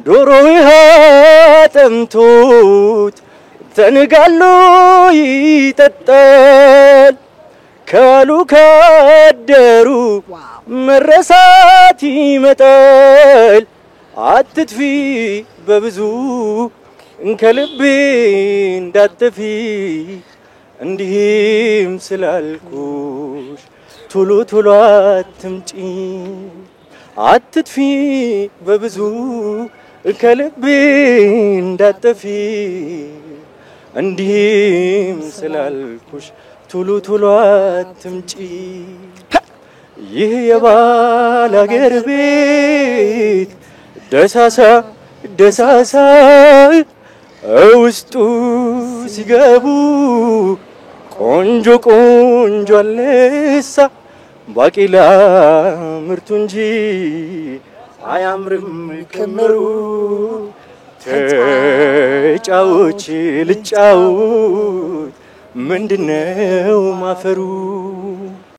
ዶሮ ውሃ ጠምቶት ተንጋሎ ይጠጣል ካሉ ካደሩ መረሳት ይመጣል አትጥፊ በብዙ እንከልቤ እንዳትጠፊ እንዲህም ስላልኩሽ ቶሎ ቶሎ አትምጪ አትጥፊ በብዙ እንከልቤ እንዳትጠፊ እንዲህም ስላልኩሽ ቶሎ ቶሎ አትምጪ ይህ የባላገር ቤት ደሳሳ ደሳሳ ውስጡ ሲገቡ ቆንጆ ቆንጆ አለሳ ባቂላ ምርቱ እንጂ አያምርም ከመሩ ተጫዎች ልጫውት ምንድነው ማፈሩ